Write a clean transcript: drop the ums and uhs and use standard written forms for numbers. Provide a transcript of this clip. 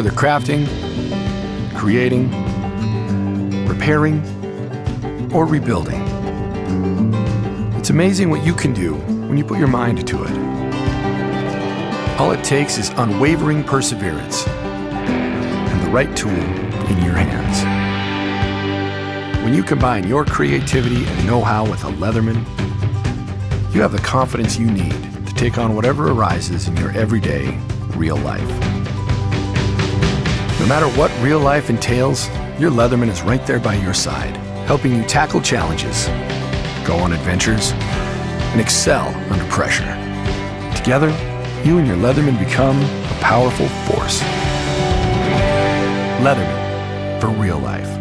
Whether crafting, creating, repairing, or rebuilding, it's amazing what you can do when you put your mind to it. All it takes is unwavering perseverance and the right tool in your hands. When you combine your creativity and know-how with a Leatherman, you have the confidence you need to take on whatever arises in your everyday, real life. No matter what real life entails, your Leatherman is right there by your side, helping you tackle challenges, go on adventures, and excel under pressure. Together, you and your Leatherman become a powerful force. Leatherman, for real life.